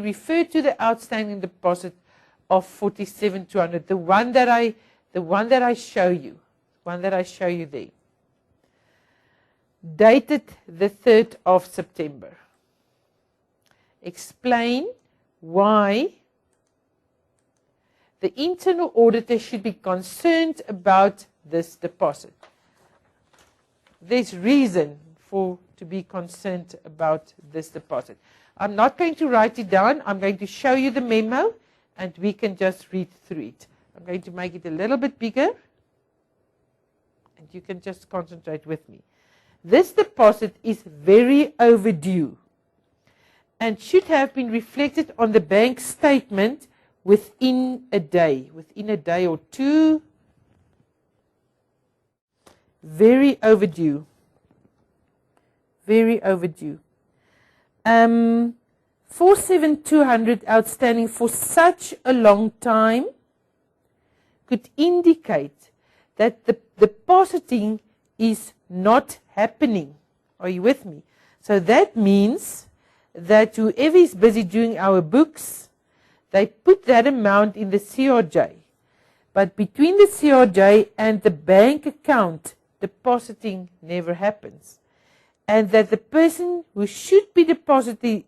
refer to the outstanding deposit of 47,200, the one that I show you, there, dated the 3rd of September. Explain why the internal auditor should be concerned about this deposit. There's reason to be concerned about this deposit. I'm not going to write it down. I'm going to show you the memo and we can just read through it. I'm going to make it a little bit bigger and you can just concentrate with me. This deposit is very overdue and should have been reflected on the bank statement within a day or two. Very overdue. Very overdue. 47,200 outstanding for such a long time could indicate that the depositing is not happening. Are you with me? So that means that whoever is busy doing our books, they put that amount in the CRJ. But between the CRJ and the bank account, depositing never happens. And that the person who should be depositing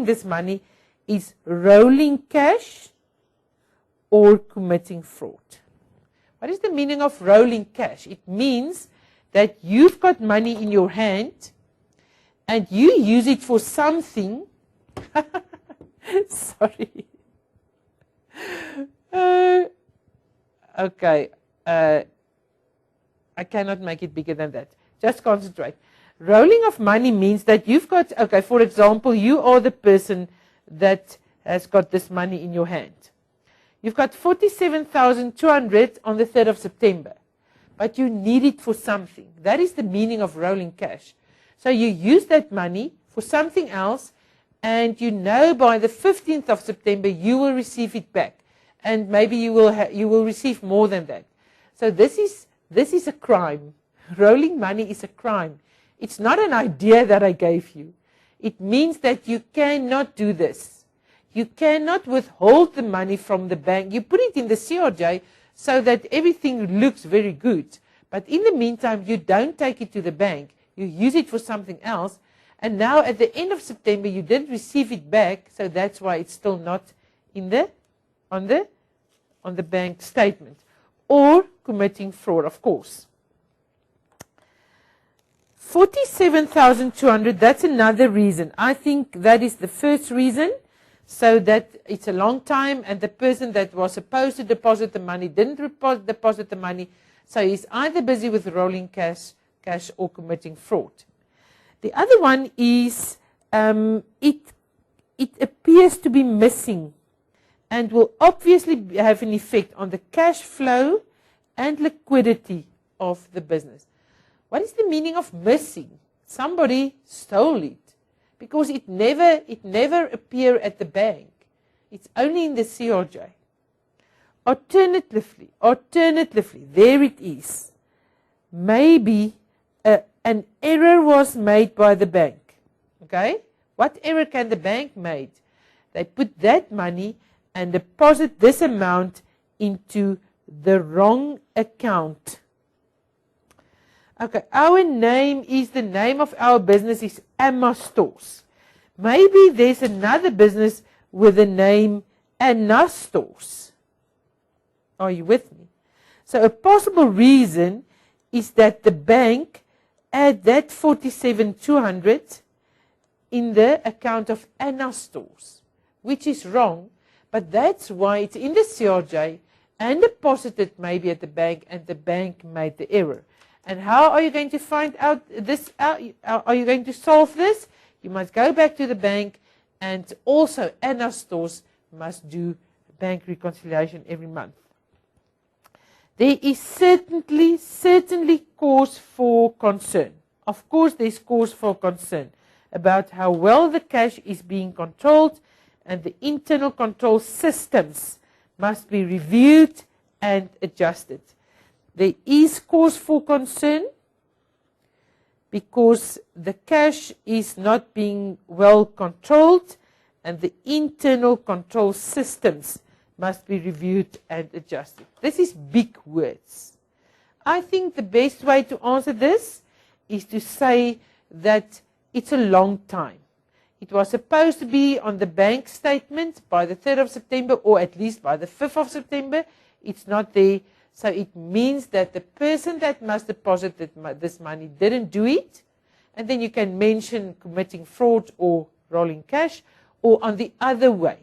this money is rolling cash or committing fraud. What is the meaning of rolling cash? It means that you've got money in your hand and you use it for something. Sorry. Okay. I cannot make it bigger than that. Just concentrate. Rolling of money means that you've got, okay, for example, you are the person that has got this money in your hand. You've got 47,200 on the 3rd of September, but you need it for something. That is the meaning of rolling cash. So you use that money for something else, and you know by the 15th of September you will receive it back, and maybe you will receive more than that. So this is a crime. Rolling money is a crime. It's not an idea that I gave you. It means that you cannot do this. You cannot withhold the money from the bank. You put it in the CRJ so that everything looks very good. But in the meantime, you don't take it to the bank. You use it for something else. And now at the end of September, you didn't receive it back. So that's why it's still not in on the bank statement. Or committing fraud, of course. 47,200, that's another reason. I think that is the first reason, so that it's a long time and the person that was supposed to deposit the money didn't deposit the money, so he's either busy with rolling cash or committing fraud. The other one is it appears to be missing and will obviously have an effect on the cash flow and liquidity of the business. What is the meaning of missing? Somebody stole it because it never appeared at the bank. It's only in the CRJ. Alternatively, there it is. Maybe an error was made by the bank. Okay? What error can the bank make? They put that money and deposit this amount into the wrong account. Okay, our name is, the name of our business is Amma Stores. Maybe there's another business with the name Anna Stores. Are you with me? So a possible reason is that the bank add that 47,200 in the account of Anna Stores, which is wrong, but that's why it's in the CRJ and deposited maybe at the bank, and the bank made the error. And how are you going to find out this? Are you going to solve this? You must go back to the bank, and also Anna Stores must do bank reconciliation every month. There is certainly cause for concern. Of course, there's cause for concern about how well the cash is being controlled, and the internal control systems must be reviewed and adjusted. There is cause for concern because the cash is not being well controlled and the internal control systems must be reviewed and adjusted. This is big words. I think the best way to answer this is to say that it's a long time. It was supposed to be on the bank statement by the 3rd of September, or at least by the 5th of September. It's not there. So it means that the person that must deposit this money didn't do it. And then you can mention committing fraud or rolling cash. Or on the other way,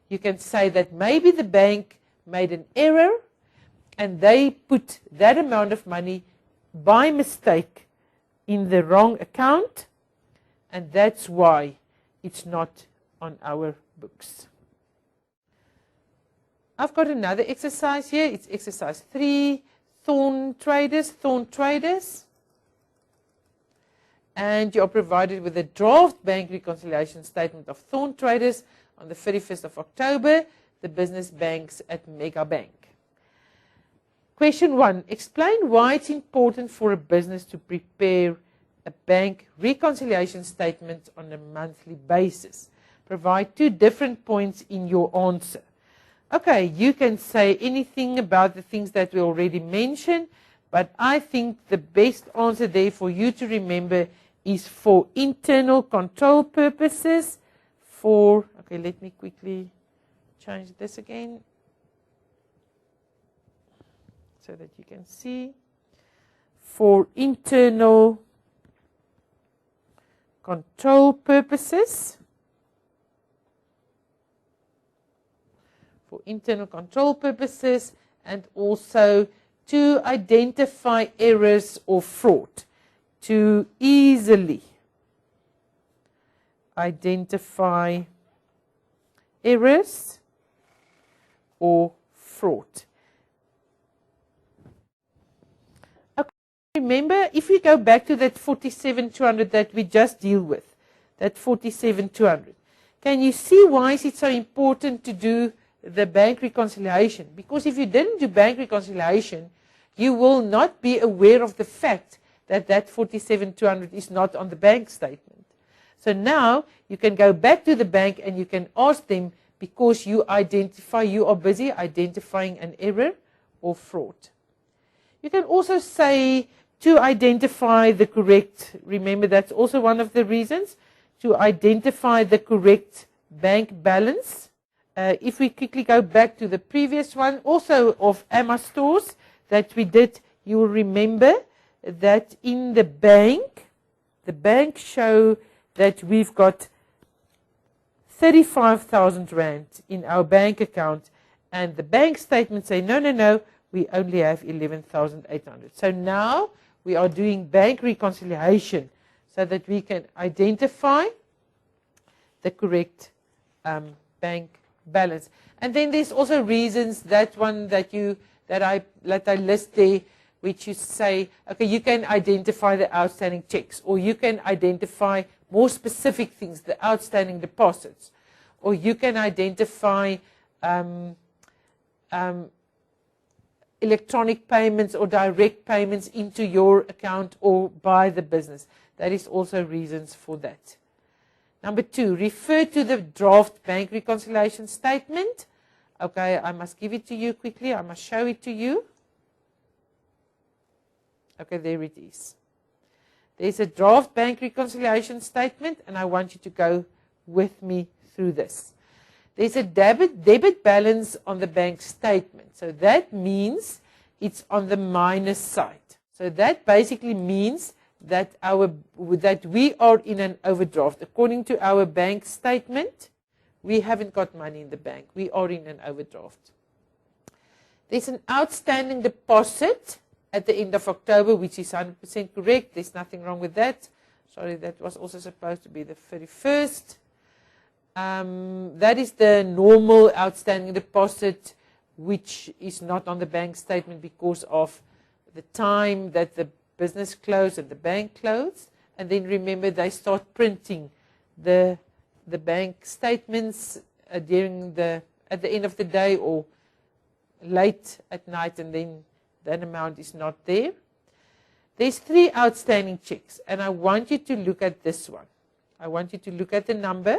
you can say that maybe the bank made an error and they put that amount of money by mistake in the wrong account, and that's why it's not on our books. I've got another exercise here. It's exercise 3, thorn traders. And you are provided with a draft bank reconciliation statement of thorn traders on the 31st of October, the business banks at Mega Bank. Question 1. Explain why it's important for a business to prepare a bank reconciliation statement on a monthly basis. Provide 2 different points in your answer. Okay, you can say anything about the things that we already mentioned, but I think the best answer there for you to remember is for internal control purposes. Okay, let me quickly change this again so that you can see. For internal control purposes. For internal control purposes, and also to identify errors or fraud. To easily identify errors or fraud. Okay. Remember, if we go back to that 47,200 that we just deal with, that 47,200, can you see why is it so important to do the bank reconciliation? Because if you didn't do bank reconciliation, you will not be aware of the fact that 47,200 is not on the bank statement. So now you can go back to the bank and you can ask them, because you are busy identifying an error or fraud. You can also say to identify the correct, remember that's also one of the reasons, to identify the correct bank balance. If we quickly go back to the previous one, also of AMA stores that we did, you will remember that in the bank show that we've got 35,000 Rand in our bank account, and the bank statement say, no, we only have 11,800. So now we are doing bank reconciliation so that we can identify the correct bank balance. And then there's also reasons, that one that I list there, which you say, okay, you can identify the outstanding checks, or you can identify more specific things, the outstanding deposits, or you can identify electronic payments or direct payments into your account or by the business. That is also reasons for that. Number 2, refer to the draft bank reconciliation statement. Okay, I must give it to you quickly. I must show it to you. Okay, there it is. There's a draft bank reconciliation statement, and I want you to go with me through this. There's a debit balance on the bank statement. So that means it's on the minus side. So that basically means that we are in an overdraft. According to our bank statement, we haven't got money in the bank. We are in an overdraft. There's an outstanding deposit at the end of October, which is 100% correct. There's nothing wrong with that. Sorry, that was also supposed to be the 31st. That is the normal outstanding deposit, which is not on the bank statement because of the time that the business closed and the bank closed. And then remember, they start printing the bank statements at the end of the day or late at night, and then that amount is not there. There's 3 outstanding checks, and I want you to look at this one. I want you to look at the number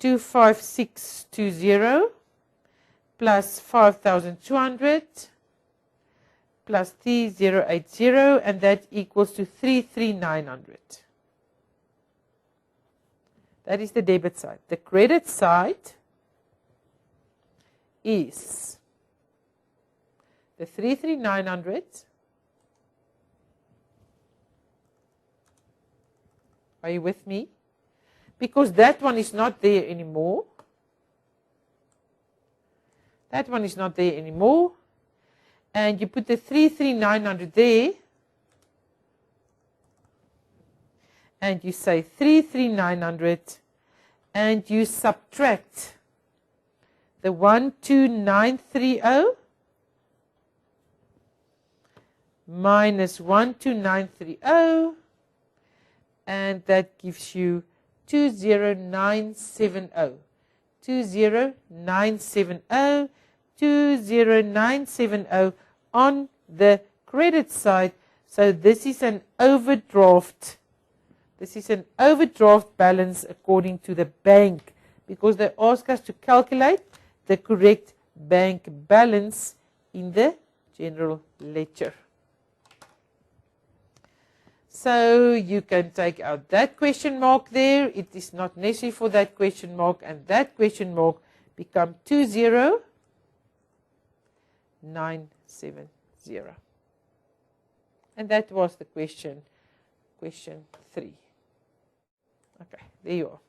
25620 plus 5200 plus 3080, and that equals to 33900. That is the debit side. The credit side is the 33900. Are you with me? Because that one is not there anymore. That one is not there anymore. And you put the 33900 there. And you say 33900. And you subtract the 12930 minus 12930. And that gives you 20970. 20970. 20970 on the credit side. So this is an overdraft. This is an overdraft balance according to the bank, because they ask us to calculate the correct bank balance in the general ledger. So you can take out that question mark there. It is not necessary for that question mark, and that question mark become 20970. And that was the question 3. Okay, there you are.